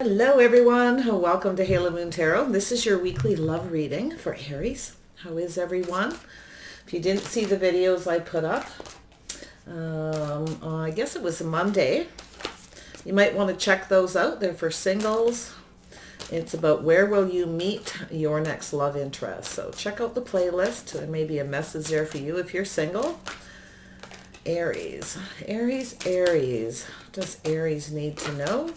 Hello everyone, welcome to Halo Moon Tarot. This is your weekly love reading for Aries. How is everyone? If you didn't see the videos I put up, I guess it was a Monday. You might want to check those out. They're for singles. It's about where will you meet your next love interest. So check out the playlist. There may be a message there for you if you're single. Aries. Aries, Aries. What does Aries need to know?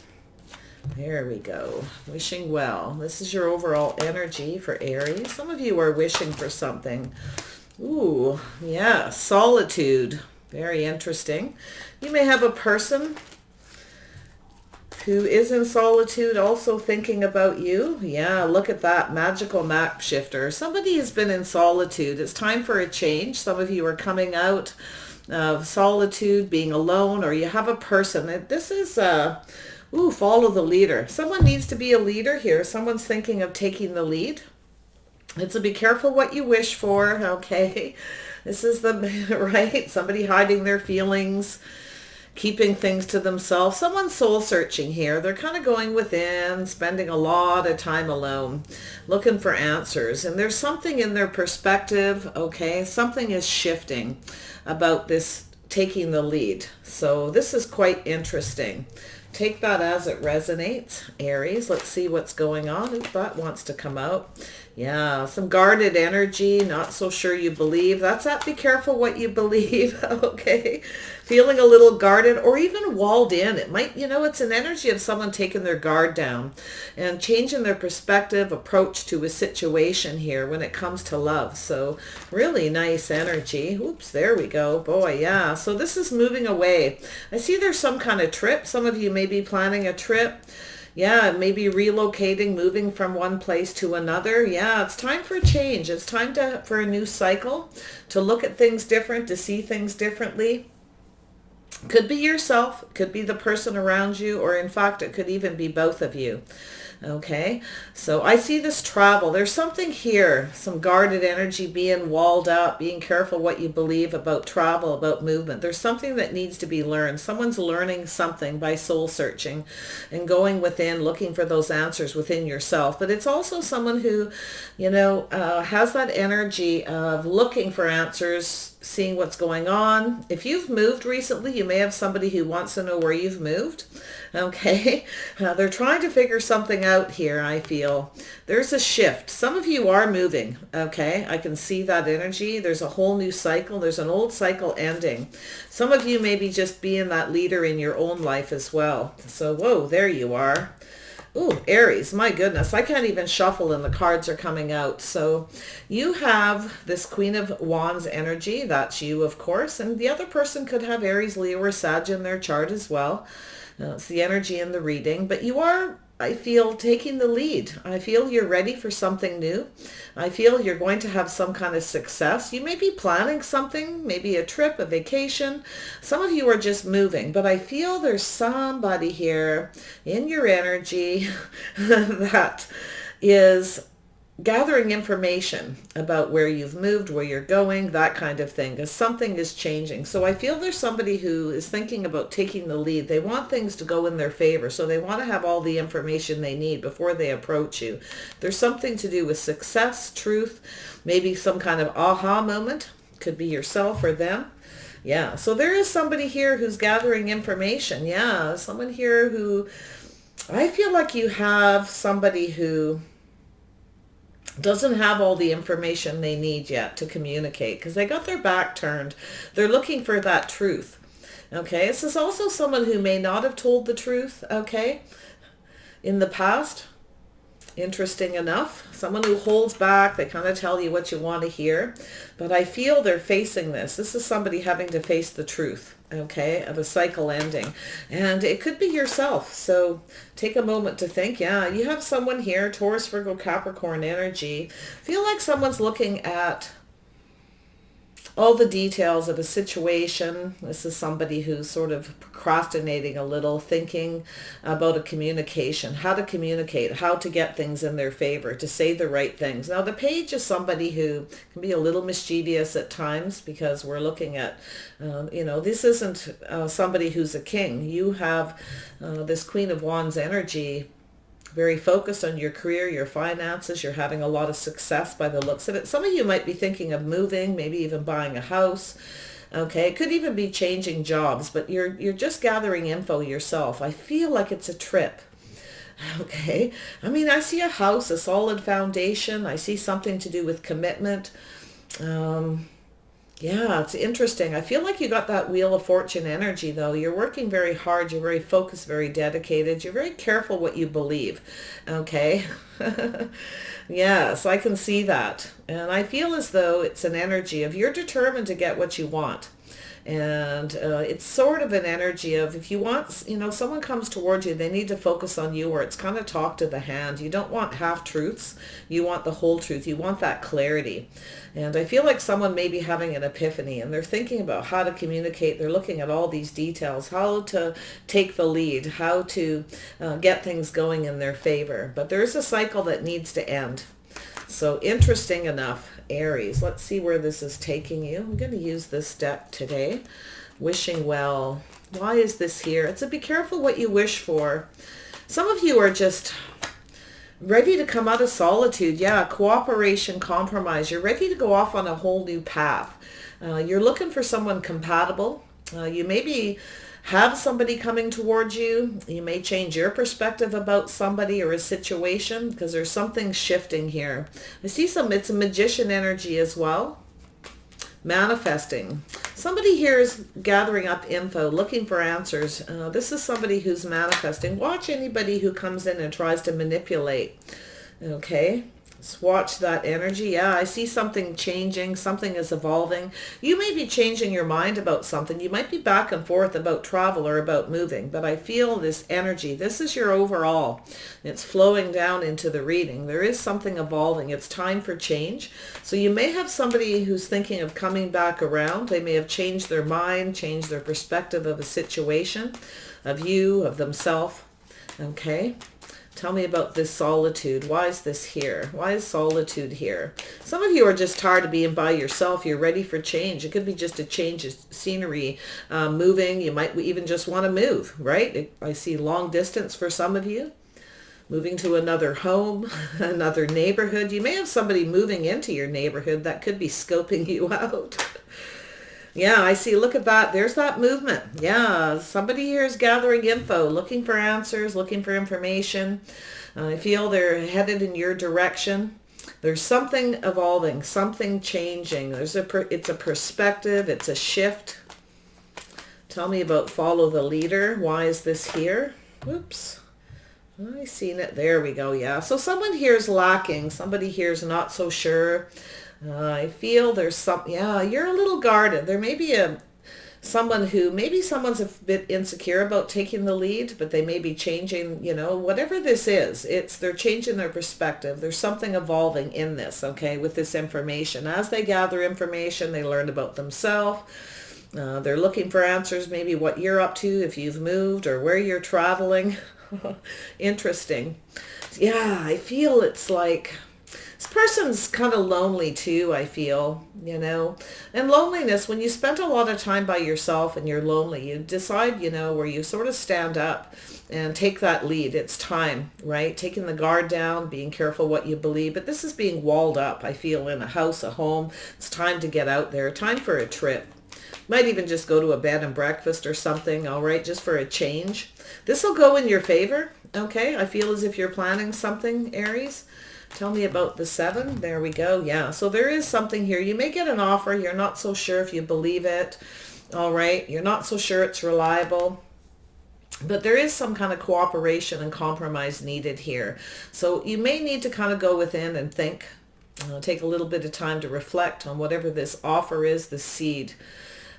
There we go. Wishing well. This is your overall energy for Aries. Some of you are wishing for something. Ooh, yeah, solitude. Very interesting. You may have a person who is in solitude also thinking about you. Yeah, look at that. Magical map shifter. Somebody has been in solitude. It's time for a change. Some of you are coming out of solitude, being alone, or you have a person. This is... Ooh, follow the leader. Someone needs to be a leader here. Someone's thinking of taking the lead. It's a be careful what you wish for, okay? This is the, right? Somebody hiding their feelings, keeping things to themselves. Someone's soul searching here. They're kind of going within, spending a lot of time alone, looking for answers. And there's something in their perspective, okay? Something is shifting about this taking the lead. So this is quite interesting. Take that as it resonates, Aries. Let's see what's going on. Ooh, that wants to come out. Yeah, some guarded energy, not so sure you believe. That's that be careful what you believe, okay? Feeling a little guarded or even walled in. It might, it's an energy of someone taking their guard down and changing their perspective, approach to a situation here when it comes to love. So really nice energy. Oops, there we go. Boy, yeah. So this is moving away. I see there's some kind of trip. Some of you may be planning a trip. Yeah, maybe relocating, moving from one place to another. Yeah, it's time for a change. It's time for a new cycle, to look at things different, to see things differently. Could be yourself, could be the person around you, or in fact, it could even be both of you. Okay, so I see this travel. There's something here, some guarded energy, being walled up, being careful what you believe about travel, about movement. There's something that needs to be learned. Someone's learning something by soul searching and going within, looking for those answers within yourself. But it's also someone who, has that energy of looking for answers, seeing what's going on. If you've moved recently, you may have somebody who wants to know where you've moved. Okay, they're trying to figure something out here, I feel. There's a shift. Some of you are moving, okay? I can see that energy. There's a whole new cycle. There's an old cycle ending. Some of you may be just being that leader in your own life as well. So, whoa, there you are. Ooh, Aries, my goodness, I can't even shuffle and the cards are coming out. So you have this Queen of Wands energy. That's you, of course. And the other person could have Aries, Leo, or Sag in their chart as well. It's the energy in the reading. But you are, I feel, taking the lead. I feel you're ready for something new. I feel you're going to have some kind of success. You may be planning something, maybe a trip, a vacation. Some of you are just moving, but I feel there's somebody here in your energy that is gathering information about where you've moved, where you're going, that kind of thing, because something is changing. So I feel there's somebody who is thinking about taking the lead. They want things to go in their favor, so they want to have all the information they need before they approach you. There's something to do with success, truth, maybe some kind of aha moment. Could be yourself or them. Yeah, so there is somebody here who's gathering information. Yeah, someone here who, I feel like you have somebody who doesn't have all the information they need yet to communicate because they got their back turned. They're looking for that truth. Okay, this is also someone who may not have told the truth, okay, in the past. Interesting enough. Someone who holds back, they kind of tell you what you want to hear. But I feel they're facing this. This is somebody having to face the truth, okay, of a cycle ending. And it could be yourself. So take a moment to think. Yeah, you have someone here, Taurus, Virgo, Capricorn energy. Feel like someone's looking at all the details of a situation. This is somebody who's sort of procrastinating a little, thinking about a communication, how to communicate, how to get things in their favor, to say the right things. Now, the page is somebody who can be a little mischievous at times because we're looking at, this isn't somebody who's a king. You have this Queen of Wands energy very focused on your career, your finances. You're having a lot of success by the looks of it. Some of you might be thinking of moving, maybe even buying a house. Okay, it could even be changing jobs, but you're just gathering info yourself. I feel like it's a trip. Okay, I mean, I see a house, a solid foundation. I see something to do with commitment. Yeah, it's interesting. I feel like you got that Wheel of Fortune energy, though. You're working very hard. You're very focused, very dedicated. You're very careful what you believe. Okay. Yes, I can see that. And I feel as though it's an energy of you're determined to get what you want. And it's sort of an energy of if you want, someone comes towards you, they need to focus on you, or it's kind of talk to the hand. You don't want half-truths. You want the whole truth. You want that clarity. And I feel like someone may be having an epiphany and they're thinking about how to communicate. They're looking at all these details, how to take the lead, how to get things going in their favor. But there's a cycle that needs to end. So interesting enough, Aries. Let's see where this is taking you. I'm going to use this deck today. Wishing well. Why is this here? It's a be careful what you wish for. Some of you are just ready to come out of solitude. Yeah, cooperation, compromise. You're ready to go off on a whole new path. You're looking for someone compatible. You maybe have somebody coming towards you. You may change your perspective about somebody or a situation because there's something shifting here. I see it's a magician energy as well. Manifesting. Somebody here is gathering up info, looking for answers. This is somebody who's manifesting. Watch anybody who comes in and tries to manipulate. Okay. Just watch that energy. Yeah, I see something changing. Something is evolving. You may be changing your mind about something. You might be back and forth about travel or about moving, but I feel this energy. This is your overall. It's flowing down into the reading. There is something evolving. It's time for change. So you may have somebody who's thinking of coming back around. They may have changed their mind, changed their perspective of a situation, of you, of themselves. Okay. Tell me about this solitude. Why is this here? Why is solitude here? Some of you are just tired of being by yourself. You're ready for change. It could be just a change of scenery, moving. You might even just want to move, right? I see long distance for some of you. Moving to another home, another neighborhood. You may have somebody moving into your neighborhood that could be scoping you out. Yeah, I see. Look at that. There's that movement. Yeah, somebody here is gathering info, looking for answers, looking for information. I feel they're headed in your direction. There's something evolving, something changing. It's a perspective. It's a shift. Tell me about follow the leader. Why is this here? Whoops. I seen it. There we go. Yeah. So someone here is lacking. Somebody here is not so sure. I feel there's some, yeah, you're a little guarded. There may be someone's a bit insecure about taking the lead, but they may be changing, whatever this is, they're changing their perspective. There's something evolving in this, okay, with this information. As they gather information, they learn about themselves. They're looking for answers, maybe what you're up to, if you've moved or where you're traveling. Interesting. Yeah, I feel it's like this person's kind of lonely too, I feel, and loneliness, when you spend a lot of time by yourself and you're lonely, you decide, where you sort of stand up and take that lead. It's time, right? Taking the guard down, being careful what you believe, but this is being walled up, I feel, in a house, a home. It's time to get out there, time for a trip. Might even just go to a bed and breakfast or something, all right, just for a change. This will go in your favor, okay? I feel as if you're planning something, Aries. Tell me about the 7. There we go. Yeah. So there is something here. You may get an offer. You're not so sure if you believe it. All right. You're not so sure it's reliable. But there is some kind of cooperation and compromise needed here. So you may need to kind of go within and think. Take a little bit of time to reflect on whatever this offer is, the seed.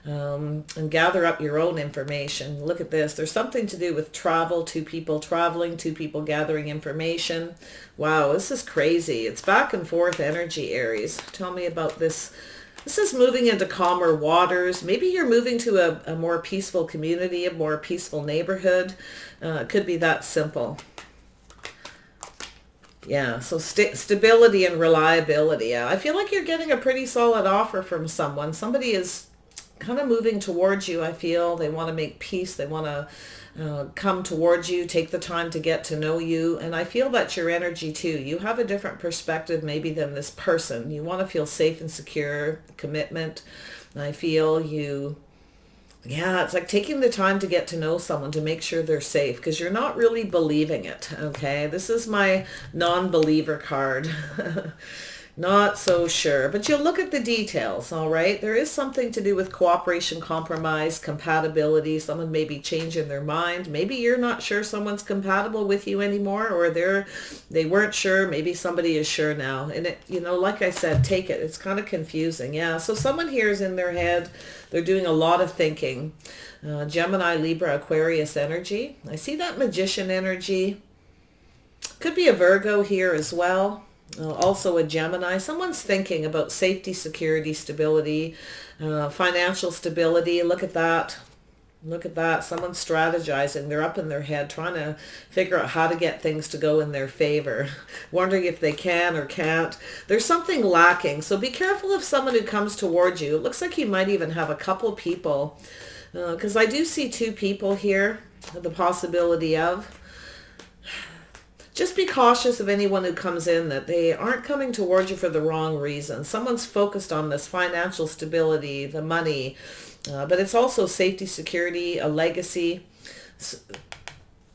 And gather up your own information. Look at this. There's something to do with travel, 2 people traveling, 2 people gathering information. Wow, this is crazy. It's back and forth energy, Aries. Tell me about this. This is moving into calmer waters. Maybe you're moving to a more peaceful community, a more peaceful neighborhood. It could be that simple. Yeah, so stability and reliability. Yeah, I feel like you're getting a pretty solid offer from someone. Somebody is kind of moving towards you, I feel. They want to make peace. They want to come towards you, take the time to get to know you. And I feel that's your energy too. You have a different perspective maybe than this person. You want to feel safe and secure, commitment. And I feel you, yeah, it's like taking the time to get to know someone to make sure they're safe because you're not really believing it. Okay, this is my non-believer card. Not so sure, but you'll look at the details, all right? There is something to do with cooperation, compromise, compatibility. Someone may be changing their mind. Maybe you're not sure someone's compatible with you anymore, or they weren't sure. Maybe somebody is sure now. And it, you know, like I said, take it. It's kind of confusing. Yeah, so someone here is in their head. They're doing a lot of thinking. Gemini, Libra, Aquarius energy. I see that Magician energy. Could be a Virgo here as well. Also a Gemini. Someone's thinking about safety, security, stability, financial stability. Look at that. Look at that. Someone's strategizing. They're up in their head trying to figure out how to get things to go in their favor. Wondering if they can or can't. There's something lacking. So be careful of someone who comes towards you. It looks like you might even have a couple people. Because I do see two people here. The possibility of. Just be cautious of anyone who comes in that they aren't coming towards you for the wrong reason. Someone's focused on this financial stability, the money, but it's also safety, security, a legacy.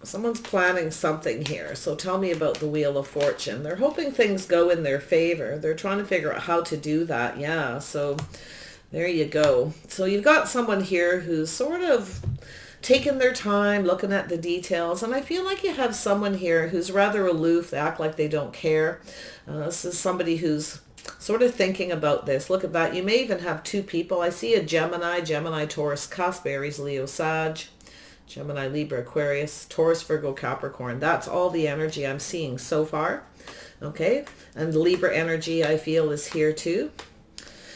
Someone's planning something here. So tell me about the Wheel of Fortune. They're hoping things go in their favor. They're trying to figure out how to do that. Yeah, so there you go. So you've got someone here who's sort of taking their time, looking at the details. And I feel like you have someone here who's rather aloof. They act like they don't care. This is somebody who's sort of thinking about this. Look at that. You may even have two people. I see a Gemini, Taurus, cusp, Aries, Leo, Sag, Gemini, Libra, Aquarius, Taurus, Virgo, Capricorn. That's all the energy I'm seeing so far. Okay. And the Libra energy I feel is here too.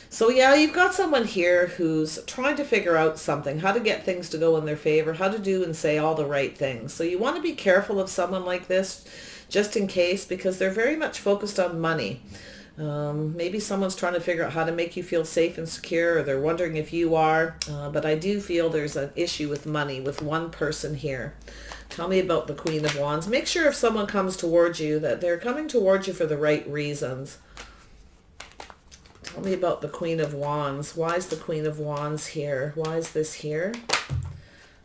So yeah, you've got someone here who's trying to figure out something, how to get things to go in their favor, how to do and say all the right things. So you want to be careful of someone like this, just in case, because they're very much focused on money. Maybe someone's trying to figure out how to make you feel safe and secure, or they're wondering if you are. But I do feel there's an issue with money with one person here. Tell me about the Queen of Wands. Make sure if someone comes towards you that they're coming towards you for the right reasons. Tell me about the Queen of Wands. Why is the Queen of Wands here? Why is this here?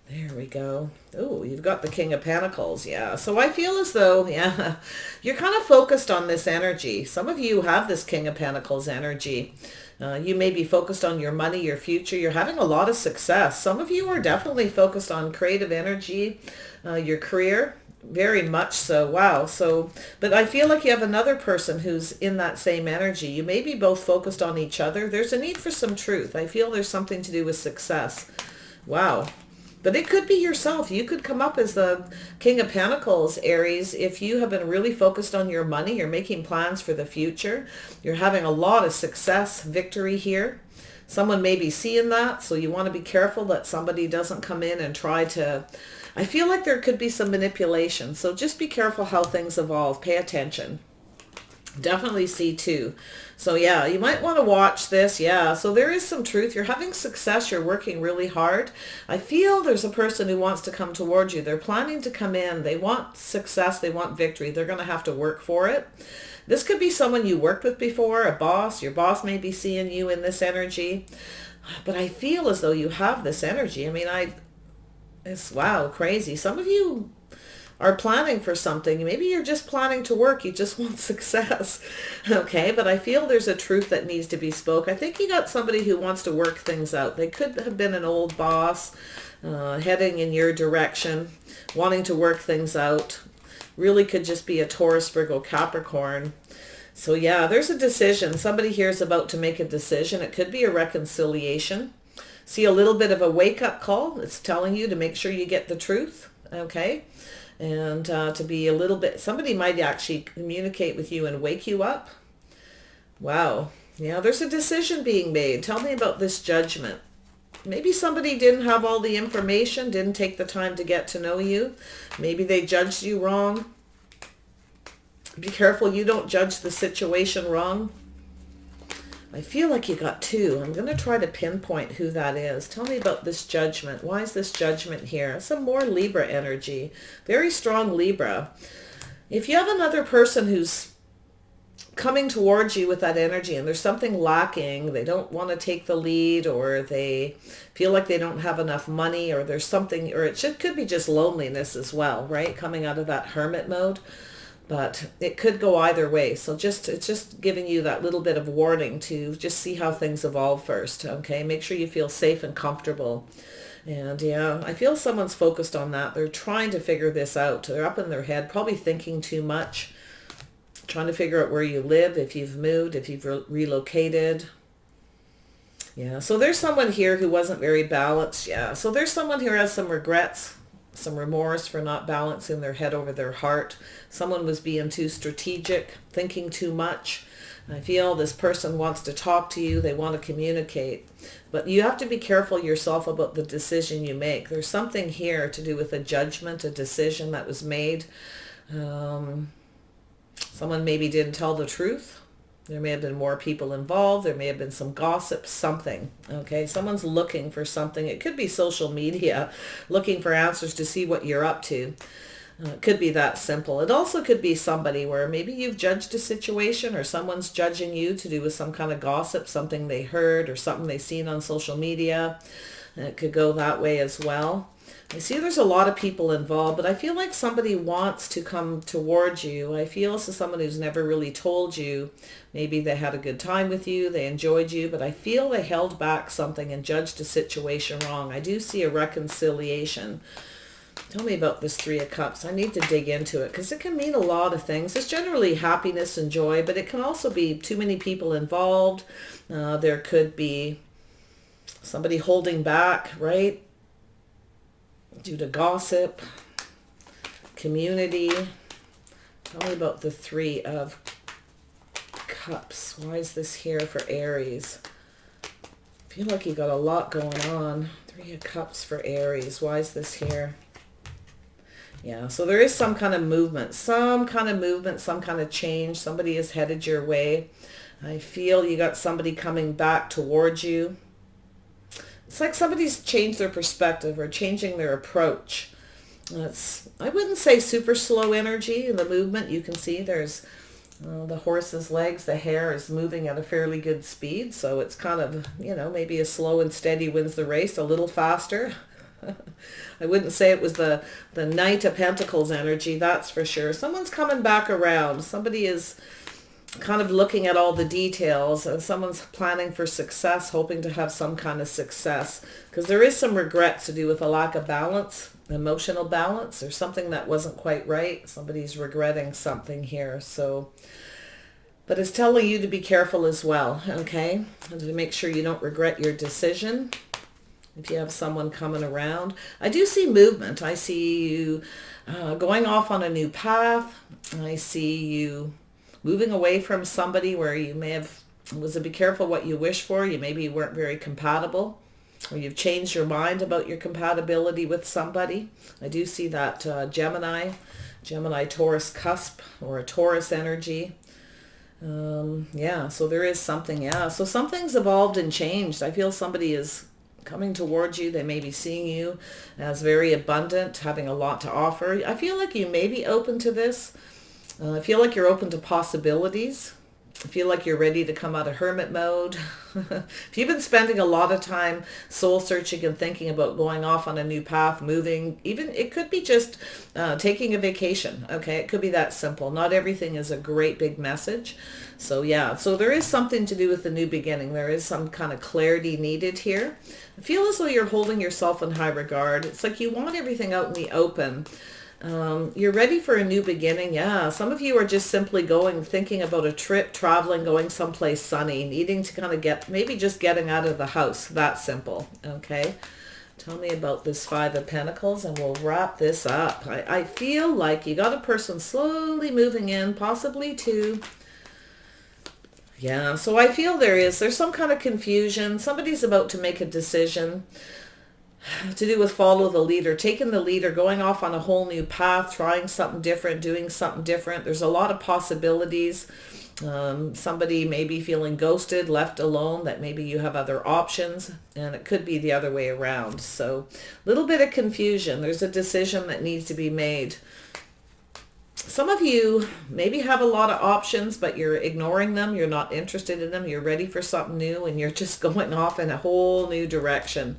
There we go. Oh, you've got the King of Pentacles. Yeah. So I feel as though, yeah, you're kind of focused on this energy. Some of you have this King of Pentacles energy. You may be focused on your money, your future. You're having a lot of success. Some of you are definitely focused on creative energy, your career. Very much so. Wow. So, but I feel like you have another person who's in that same energy. You may be both focused on each other. There's a need for some truth. I feel there's something to do with success. Wow. But it could be yourself. You could come up as the King of Pentacles, Aries, if you have been really focused on your money. You're making plans for the future. You're having a lot of success, victory here. Someone may be seeing that, so you want to be careful that somebody doesn't come in and try to... I feel like there could be some manipulation, so just be careful how things evolve. Pay attention. Definitely see too. So yeah, you might want to watch this. Yeah, so there is some truth. You're having success. You're working really hard. I feel there's a person who wants to come towards you. They're planning to come in. They want success. They want victory. They're going to have to work for it. This could be someone you worked with before, a boss. Your boss may be seeing you in this energy. But I feel as though you have this energy. I mean, it's wow, crazy. Some of you are planning for something. Maybe you're just planning to work. You just want success. Okay, but I feel there's a truth that needs to be spoke. I think you got somebody who wants to work things out. They could have been an old boss heading in your direction, wanting to work things out. Really could just be a Taurus, Virgo, Capricorn. So yeah, there's a decision. Somebody here is about to make a decision. It could be a reconciliation. See a little bit of a wake-up call. It's telling you to make sure you get the truth. Okay. And to be a little bit, somebody might actually communicate with you and wake you up. Wow. Yeah, there's a decision being made. Tell me about this Judgment. Maybe somebody didn't have all the information, didn't take the time to get to know you. Maybe they judged you wrong. Be careful you don't judge the situation wrong. I feel like you got two. I'm going to try to pinpoint who that is. Tell me about this Judgment. Why is this Judgment here? Some more Libra energy. Very strong Libra. If you have another person who's coming towards you with that energy and there's something lacking, they don't want to take the lead, or they feel like they don't have enough money, or there's something, or could be just loneliness as well, right? Coming out of that hermit mode. But it could go either way. So it's just giving you that little bit of warning to just see how things evolve first. Okay, make sure you feel safe and comfortable. And yeah, I feel someone's focused on that. They're trying to figure this out. They're up in their head, probably thinking too much, trying to figure out where you live, if you've moved, if you've relocated. Yeah, so there's someone here who wasn't very balanced. Yeah, so there's someone who has some regrets, some remorse for not balancing their head over their heart. Someone was being too strategic, thinking too much. I feel this person wants to talk to you. They want to communicate. But you have to be careful yourself about the decision you make. There's something here to do with a judgment, a decision that was made. Someone maybe didn't tell the truth. There may have been more people involved. There may have been some gossip, something. Okay, someone's looking for something. It could be social media, looking for answers to see what you're up to. It could be that simple. It also could be somebody where maybe you've judged a situation, or someone's judging you to do with some kind of gossip, something they heard or something they've seen on social media. And it could go that way as well. I see there's a lot of people involved, but I feel like somebody wants to come towards you. I feel this is someone who's never really told you. Maybe they had a good time with you, they enjoyed you, but I feel they held back something and judged a situation wrong. I do see a reconciliation. Tell me about this Three of Cups. I need to dig into it because it can mean a lot of things. It's generally happiness and joy, but it can also be too many people involved. There could be somebody holding back, right? Due to gossip, community. Tell me about the Three of Cups. Why is this here for Aries? I feel like you got a lot going on. Three of Cups for Aries. Why is this here? Yeah, so there is some kind of movement, some kind of change. Somebody is headed your way. I feel you got somebody coming back towards you. It's like somebody's changed their perspective or changing their approach. I wouldn't say super slow energy in the movement. You can see there's the horse's legs, the hair is moving at a fairly good speed. So it's kind of, maybe a slow and steady wins the race, a little faster. I wouldn't say it was the Knight of Pentacles energy, that's for sure. Someone's coming back around. Somebody is kind of looking at all the details. Someone's planning for success, hoping to have some kind of success. Because there is some regrets to do with a lack of balance, emotional balance, or something that wasn't quite right. Somebody's regretting something here. But it's telling you to be careful as well, okay? And to make sure you don't regret your decision. If you have someone coming around, I do see movement. I see you going off on a new path. I see you moving away from somebody where you may have, be careful what you wish for. You maybe weren't very compatible, or you've changed your mind about your compatibility with somebody. I do see that Gemini, Taurus cusp, or a Taurus energy. Yeah, so there is something, yeah. So something's evolved and changed. I feel somebody is coming towards you. They may be seeing you as very abundant, having a lot to offer. I feel like you may be open to this. I feel like you're open to possibilities. I feel like you're ready to come out of hermit mode. If you've been spending a lot of time soul searching and thinking about going off on a new path, moving, even it could be just taking a vacation. Okay, it could be that simple. Not everything is a great big message. So yeah, so there is something to do with the new beginning. There is some kind of clarity needed here. I feel as though you're holding yourself in high regard. It's like you want everything out in the open. You're ready for a new beginning. Yeah, some of you are just simply thinking about a trip, traveling, going someplace sunny, needing to kind of maybe just getting out of the house. That simple. Okay. Tell me about this Five of Pentacles and we'll wrap this up. I feel like you got a person slowly moving in, possibly two. Yeah, so I feel there's some kind of confusion. Somebody's about to make a decision. to do with follow the leader, taking the leader, going off on a whole new path, trying something different, doing something different. There's a lot of possibilities. Somebody may be feeling ghosted, left alone, that maybe you have other options, and it could be the other way around. So a little bit of confusion. There's a decision that needs to be made. Some of you maybe have a lot of options, but you're ignoring them. You're not interested in them. You're ready for something new, and you're just going off in a whole new direction.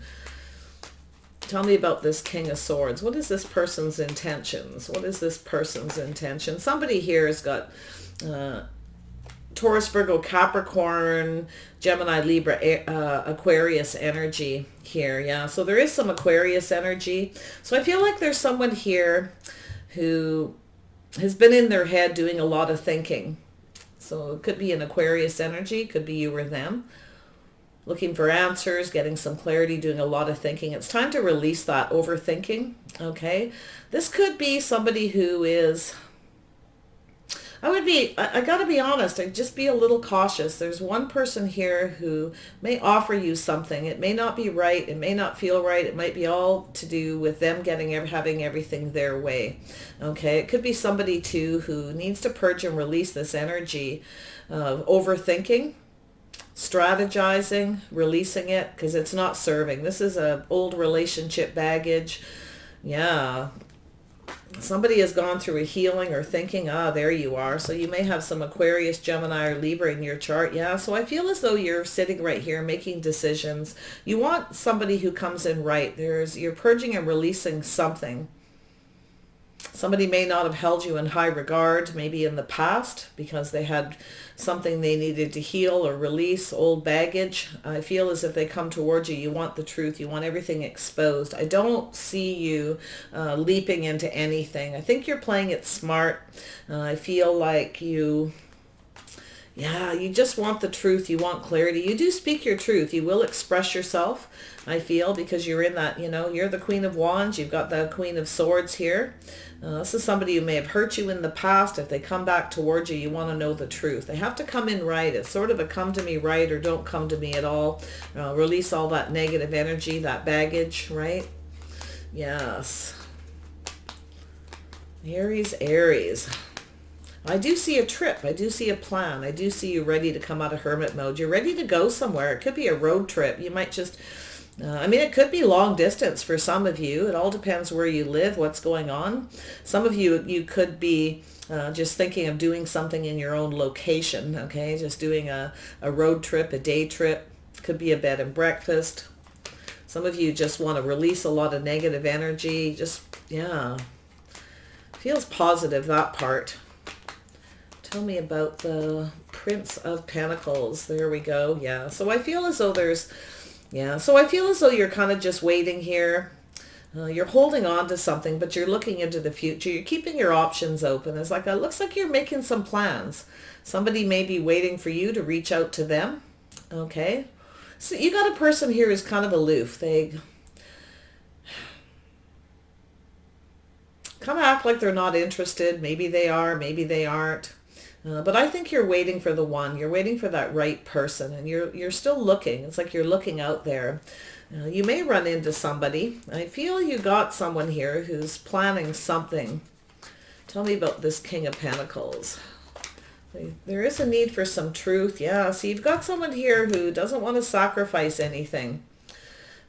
Tell me about this King of Swords. What is this person's intentions? What is this person's intention? Somebody here has got Taurus, Virgo, Capricorn, Gemini, Libra, Aquarius energy here. Yeah, so there is some Aquarius energy. So I feel like there's someone here who has been in their head doing a lot of thinking. So it could be an Aquarius energy, could be you or them. Looking for answers, getting some clarity, doing a lot of thinking. It's time to release that overthinking, okay? This could be somebody who is, I gotta be honest, I'd just be a little cautious. There's one person here who may offer you something. It may not be right. It may not feel right. It might be all to do with them having everything their way. Okay, it could be somebody too who needs to purge and release this energy of overthinking, strategizing, releasing it, because it's not serving. This is a old relationship baggage. Yeah. Somebody has gone through a healing or thinking, there you are. So you may have some Aquarius, Gemini, or Libra in your chart. Yeah, so I feel as though you're sitting right here making decisions. You want somebody who comes in right. You're purging and releasing something. Somebody may not have held you in high regard, maybe in the past, because they had something they needed to heal or release, old baggage. I feel as if they come towards you, you want the truth, you want everything exposed. I don't see you leaping into anything. I think you're playing it smart. I feel like you just want the truth. You want clarity. You do speak your truth. You will express yourself, I feel, because you're in that, you're the Queen of Wands. You've got the Queen of Swords here. This is somebody who may have hurt you in the past. If they come back towards you, you want to know the truth. They have to come in right. It's sort of a come to me right or don't come to me at all. Release all that negative energy, that baggage, right? Yes. Aries. I do see a trip. I do see a plan. I do see you ready to come out of hermit mode. You're ready to go somewhere. It could be a road trip. You might just, it could be long distance for some of you. It all depends where you live, what's going on. Some of you could be just thinking of doing something in your own location, okay? Just doing a road trip, a day trip. Could be a bed and breakfast. Some of you just want to release a lot of negative energy. Just, feels positive, that part. Tell me about the Prince of Pentacles. There we go. Yeah. So I feel as though you're kind of just waiting here. You're holding on to something, but you're looking into the future. You're keeping your options open. It's like, it looks like you're making some plans. Somebody may be waiting for you to reach out to them. Okay. So you got a person here who's kind of aloof. They kind of act like they're not interested. Maybe they are, maybe they aren't. But I think you're waiting for the one. You're waiting for that right person, and you're still looking. It's like you're looking out there. You may run into somebody. I feel you got someone here who's planning something. Tell me about this King of Pentacles. There is a need for some truth. Yeah, so you've got someone here who doesn't want to sacrifice anything.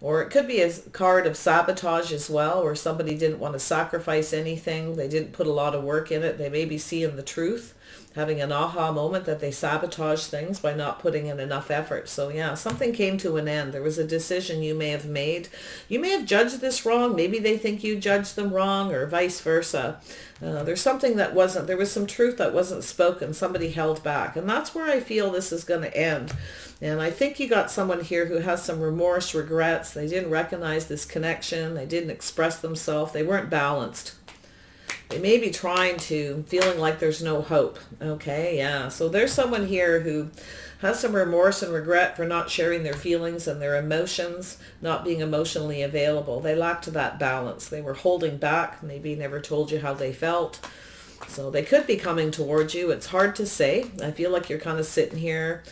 Or it could be a card of sabotage as well, where somebody didn't want to sacrifice anything. They didn't put a lot of work in it. They may be seeing the truth, having an aha moment that they sabotage things by not putting in enough effort. So yeah, something came to an end. There was a decision you may have made. You may have judged this wrong. Maybe they think you judged them wrong, or vice versa. There's something that wasn't, there was some truth that wasn't spoken. Somebody held back. And that's where I feel this is going to end. And I think you got someone here who has some remorse, regrets. They didn't recognize this connection. They didn't express themselves. They weren't balanced. They may be feeling like there's no hope. Okay, yeah. So there's someone here who has some remorse and regret for not sharing their feelings and their emotions, not being emotionally available. They lacked that balance. They were holding back, maybe never told you how they felt. So they could be coming towards you. It's hard to say. I feel like you're kind of sitting here,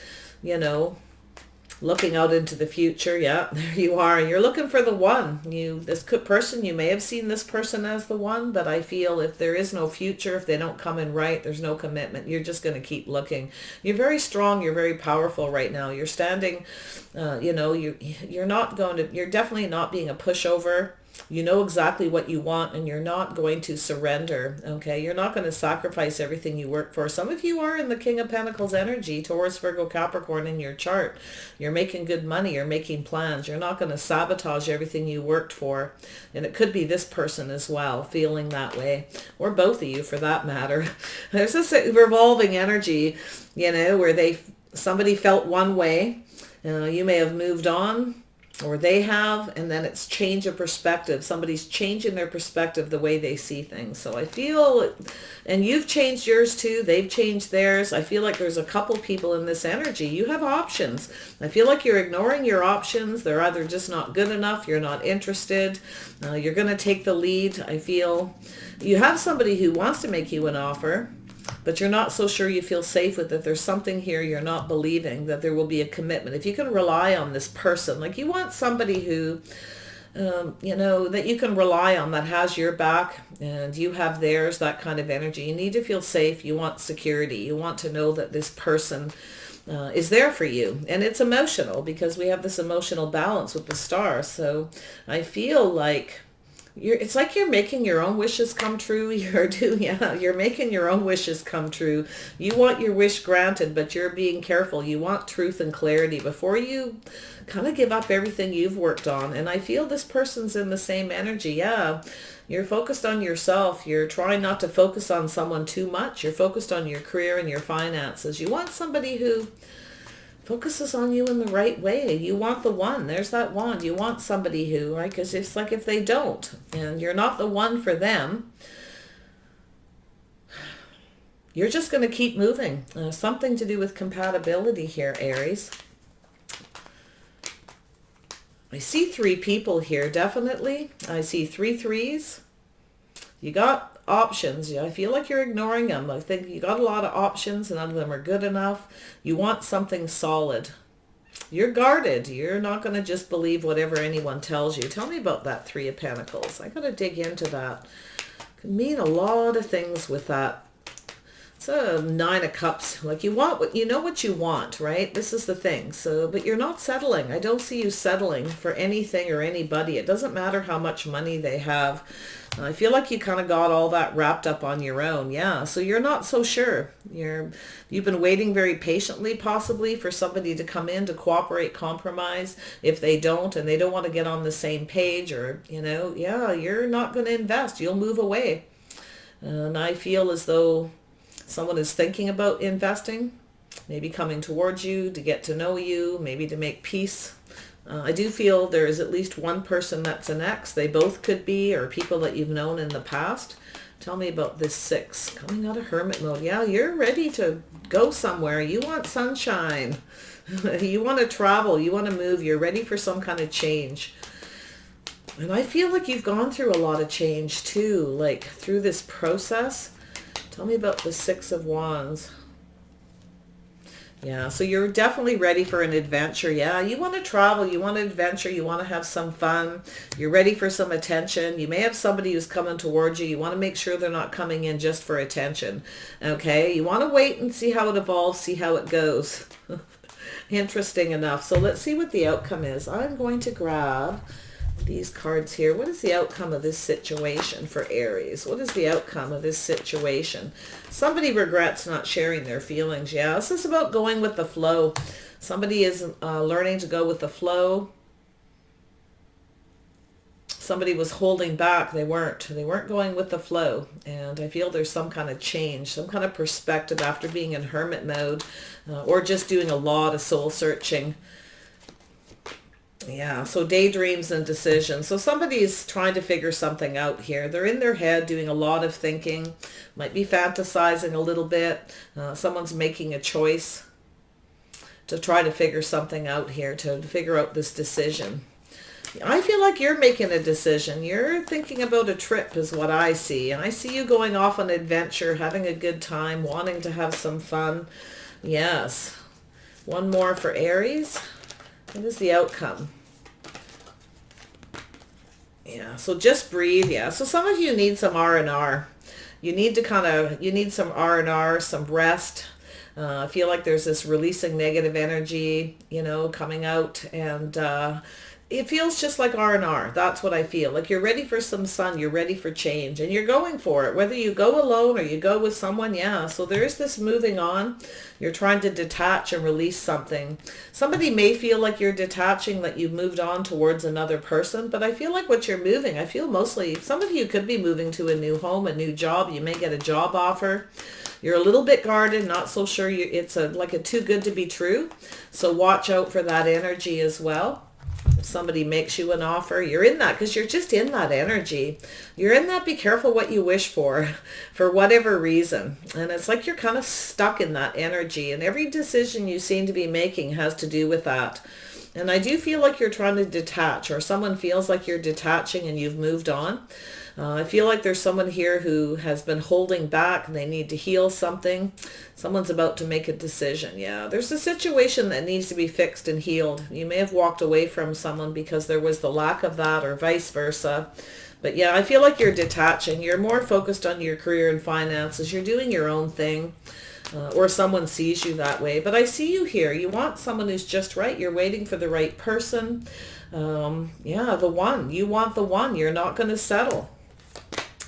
Looking out into the future. Yeah, there you are. You're looking for the one. Person, you may have seen this person as the one, but I feel if there is no future, if they don't come in right, there's no commitment. You're just going to keep looking. You're very strong. You're very powerful right now. You're standing, you're definitely not being a pushover. You know exactly what you want, and you're not going to surrender, okay? You're not going to sacrifice everything you work for. Some of you are in the King of Pentacles energy, Taurus, Virgo, Capricorn in your chart. You're making good money. You're making plans. You're not going to sabotage everything you worked for. And it could be this person as well, feeling that way, or both of you for that matter. There's this revolving energy, where somebody felt one way. You may have moved on, or they have, and then it's change of perspective. Somebody's changing their perspective, the way they see things. So I feel, and you've changed yours too, they've changed theirs. I feel like there's a couple people in this energy. You have options. I feel like you're ignoring your options. They're either just not good enough, you're not interested, you're going to take the lead. I feel you have somebody who wants to make you an offer, but you're not so sure you feel safe with it. There's something here you're not believing that there will be a commitment. If you can rely on this person, like you want somebody who, that you can rely on, that has your back and you have theirs, that kind of energy. You need to feel safe. You want security. You want to know that this person is there for you. And it's emotional because we have this emotional balance with the stars. So I feel like it's like you're making your own wishes come true. You're making your own wishes come true. You want your wish granted, but you're being careful. You want truth and clarity before you kind of give up everything you've worked on. And I feel this person's in the same energy. Yeah, you're focused on yourself. You're trying not to focus on someone too much. You're focused on your career and your finances. You want somebody who focuses on you in the right way. You want the one. There's that one. You want somebody who, right? Because it's like if they don't, and you're not the one for them, you're just going to keep moving. Something to do with compatibility here, Aries. I see 3 people here, definitely. I see 3 threes. You got options. I feel like you're ignoring them. I think you got a lot of options and none of them are good enough. You want something solid. You're guarded. You're not going to just believe whatever anyone tells you. Tell me about that 3 of Pentacles. I got to dig into that. It can mean a lot of things with that. It's a 9 of Cups. Like you want what you know what you want, right? This is the thing. So, but you're not settling. I don't see you settling for anything or anybody. It doesn't matter how much money they have. I feel like you kind of got all that wrapped up on your own. Yeah. So you're not so sure. You've been waiting very patiently, possibly, for somebody to come in to cooperate, compromise. If they don't, and they don't want to get on the same page, or, yeah, you're not going to invest. You'll move away. And I feel as though someone is thinking about investing, maybe coming towards you to get to know you, maybe to make peace. I do feel there is at least one person that's an ex. They both could be, or people that you've known in the past. Tell me about this 6. Coming out of hermit mode. Yeah, you're ready to go somewhere. You want sunshine. You want to travel. You want to move. You're ready for some kind of change. And I feel like you've gone through a lot of change too, like through this process. Tell me about the 6 of Wands. Yeah, so you're definitely ready for an adventure. Yeah, you want to travel, you want to adventure, you want to have some fun. You're ready for some attention. You may have somebody who's coming towards you. You want to make sure they're not coming in just for attention. Okay, you want to wait and see how it evolves, see how it goes. Interesting enough. So let's see what the outcome is. I'm going to grab these cards here. What is the outcome of this situation for Aries? What is the outcome of this situation? Somebody regrets not sharing their feelings. Yeah, this is about going with the flow. Somebody is learning to go with the flow. Somebody was holding back. They weren't going with the flow. And I feel there's some kind of change, some kind of perspective after being in hermit mode, or just doing a lot of soul searching. Yeah, so daydreams and decisions. So somebody's trying to figure something out here. They're in their head doing a lot of thinking, might be fantasizing a little bit. Someone's making a choice to try to figure something out here, to figure out this decision. I feel like you're making a decision. You're thinking about a trip is what I see. And I see you going off on an adventure, having a good time, wanting to have some fun. Yes. One more for Aries. What is the outcome? Yeah, so just breathe. Yeah, so some of you need some R&R. You need to you need some R&R, some rest. I feel like there's this releasing negative energy, you know, coming out, and it feels just like R&R. That's what I feel. Like you're ready for some sun, you're ready for change, and you're going for it. Whether you go alone or you go with someone, yeah. So there is this moving on. You're trying to detach and release something. Somebody may feel like you're detaching, that you've moved on towards another person, but I feel like what you're moving, I feel mostly, some of you could be moving to a new home, a new job. You may get a job offer. You're a little bit guarded, not so sure it's like a too good to be true. So watch out for that energy as well. If somebody makes you an offer, you're in that because you're just in that energy. You're in that be careful what you wish for whatever reason. And it's like you're kind of stuck in that energy. And every decision you seem to be making has to do with that. And I do feel like you're trying to detach, or someone feels like you're detaching and you've moved on. I feel like there's someone here who has been holding back and they need to heal something. Someone's about to make a decision. Yeah, there's a situation that needs to be fixed and healed. You may have walked away from someone because there was the lack of that, or vice versa. But yeah, I feel like you're detaching. You're more focused on your career and finances. You're doing your own thing. Or someone sees you that way. But I see you here. You want someone who's just right. You're waiting for the right person. Yeah, the one. You want the one. You're not going to settle.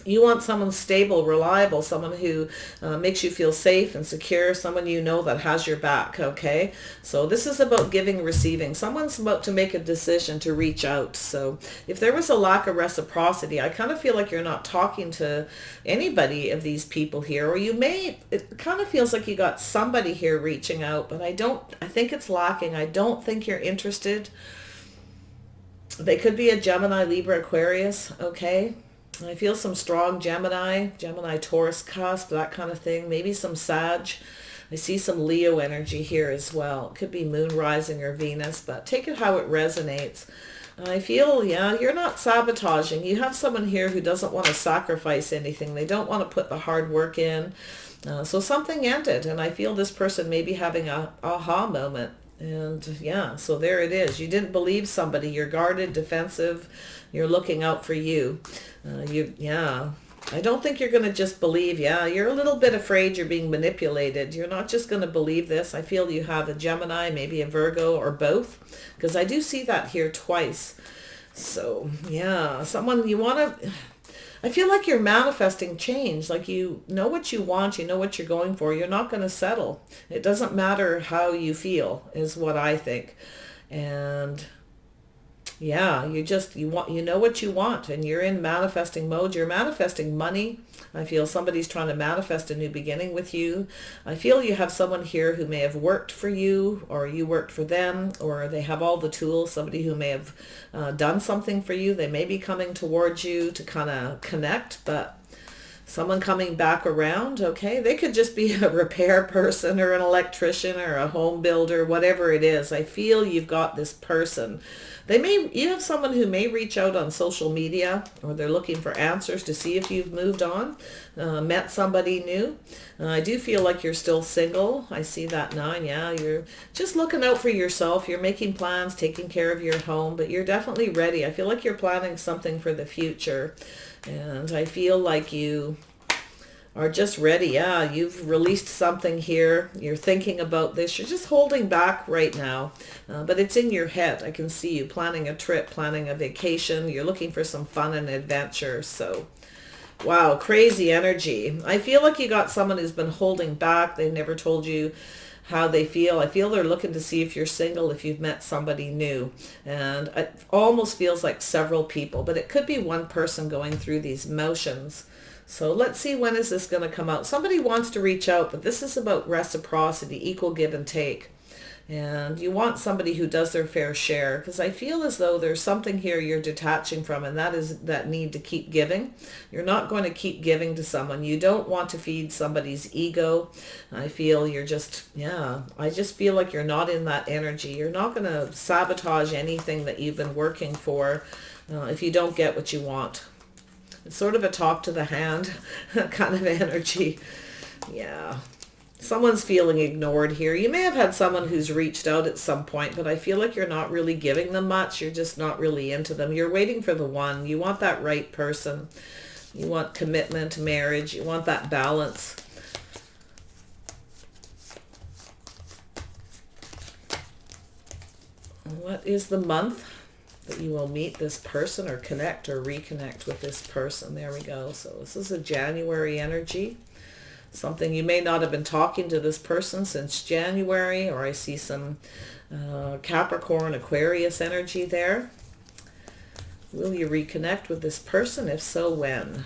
You want someone stable, reliable, someone who makes you feel safe and secure, someone you know that has your back, okay? So this is about giving, receiving. Someone's about to make a decision to reach out. So if there was a lack of reciprocity, I kind of feel like you're not talking to anybody of these people here, or you may, it kind of feels like you got somebody here reaching out, but I think it's lacking. I don't think you're interested. They could be a Gemini, Libra, Aquarius, okay? I feel some strong Gemini, Taurus cusp, that kind of thing. Maybe some Sag. I see some Leo energy here as well. It could be Moon rising or Venus, but take it how it resonates. I feel, yeah, you're not sabotaging. You have someone here who doesn't want to sacrifice anything. They don't want to put the hard work in. So something ended, and I feel this person may be having a aha moment. And yeah, so there it is. You didn't believe somebody. You're guarded, defensive. You're looking out for you. Yeah. I don't think you're going to just believe. Yeah, you're a little bit afraid you're being manipulated. You're not just going to believe this. I feel you have a Gemini, maybe a Virgo, or both, because I do see that here twice. So yeah, someone you want to... I feel like you're manifesting change. Like you know what you want, you know what you're going for. You're not going to settle. It doesn't matter how you feel, is what I think. And yeah, you know what you want, and you're in manifesting mode. You're manifesting money. I feel somebody's trying to manifest a new beginning with you. I feel you have someone here who may have worked for you, or you worked for them, or they have all the tools. Somebody who may have done something for you. They may be coming towards you to kind of connect, but someone coming back around, okay? They could just be a repair person or an electrician or a home builder, whatever it is. I feel you've got this person. You have someone who may reach out on social media, or they're looking for answers to see if you've moved on, met somebody new. I do feel like you're still single. I see that 9. Yeah, you're just looking out for yourself. You're making plans, taking care of your home, but you're definitely ready. I feel like you're planning something for the future. And I feel like you are just ready. Yeah, you've released something here. You're thinking about this. You're just holding back right now, but it's in your head. I can see you planning a trip, planning a vacation. You're looking for some fun and adventure. So, wow, crazy energy. I feel like you got someone who's been holding back. They've never told you how they feel. I feel they're looking to see if you're single, if you've met somebody new. And it almost feels like several people, but it could be one person going through these motions. So let's see, when is this going to come out? Somebody wants to reach out, but this is about reciprocity, equal give and take. And you want somebody who does their fair share, because I feel as though there's something here you're detaching from, and that is that need to keep giving. You're not going to keep giving to someone. You don't want to feed somebody's ego. I feel you're just, yeah, I just feel like you're not in that energy. You're not going to sabotage anything that you've been working for if you don't get what you want. It's sort of a talk to the hand kind of energy. Yeah. Someone's feeling ignored here. You may have had someone who's reached out at some point, but I feel like you're not really giving them much. You're just not really into them. You're waiting for the one. You want that right person. You want commitment, marriage. You want that balance. What is the month that you will meet this person or connect or reconnect with this person? There we go. So this is a January energy. Something you may not have been talking to this person since January, or I see some Capricorn, Aquarius energy there. Will you reconnect with this person? If so, when?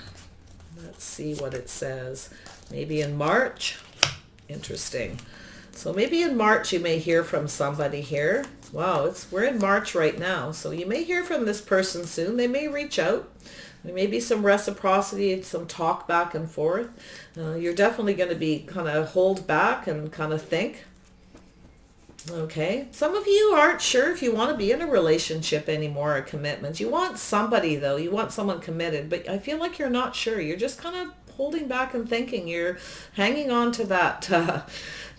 Let's see what it says. Maybe in March. Interesting. So maybe in March you may hear from somebody here. Wow, we're in March right now. So you may hear from this person soon. They may reach out. There may be some reciprocity, some talk back and forth. You're definitely going to be kind of hold back and kind of think. Okay. Some of you aren't sure if you want to be in a relationship anymore, a commitment. You want somebody though. You want someone committed, but I feel like you're not sure. You're just kind of holding back and thinking. You're hanging on to that,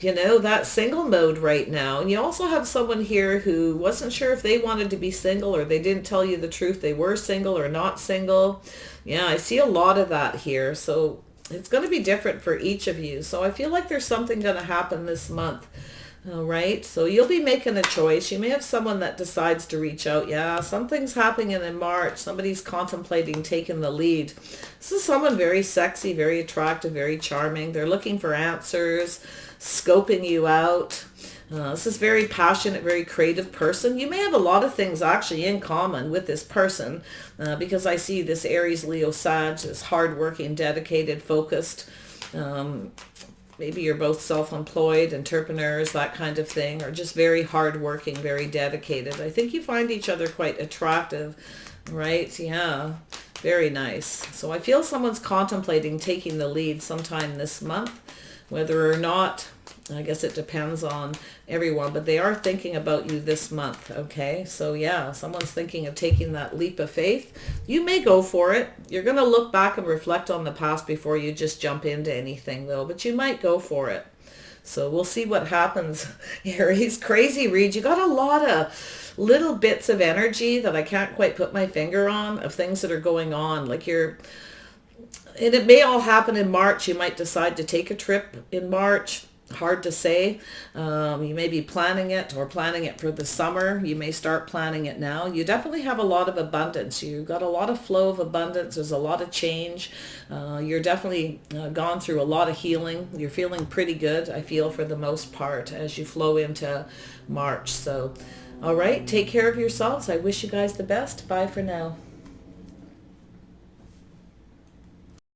that single mode right now. And you also have someone here who wasn't sure if they wanted to be single, or they didn't tell you the truth. They were single or not single. Yeah, I see a lot of that here. So it's going to be different for each of you. So I feel like there's something going to happen this month. All right, so you'll be making a choice. You may have someone that decides to reach out. Yeah, something's happening in March. Somebody's contemplating taking the lead. This is someone very sexy, very attractive, very charming. They're looking for answers, scoping you out. This is very passionate, very creative person. You may have a lot of things actually in common with this person because I see this Aries, Leo, Sag, this hardworking, dedicated, focused. Maybe you're both self-employed, entrepreneurs, that kind of thing, or just very hardworking, very dedicated. I think you find each other quite attractive, right? Yeah, very nice. So I feel someone's contemplating taking the lead sometime this month, whether or not, I guess it depends on everyone, but they are thinking about you this month, okay? So yeah, someone's thinking of taking that leap of faith. You may go for it. You're going to look back and reflect on the past before you just jump into anything though, but you might go for it. So we'll see what happens. Aries, crazy read. You got a lot of little bits of energy that I can't quite put my finger on, of things that are going on. Like and it may all happen in March. You might decide to take a trip in March. Hard to say. You may be planning it or planning it for the summer. You may start planning it now. You definitely have a lot of abundance. You've got a lot of flow of abundance. There's a lot of change. You're definitely gone through a lot of healing. You're feeling pretty good, I feel, for the most part as you flow into March. So, all right, take care of yourselves. I wish you guys the best. Bye for now.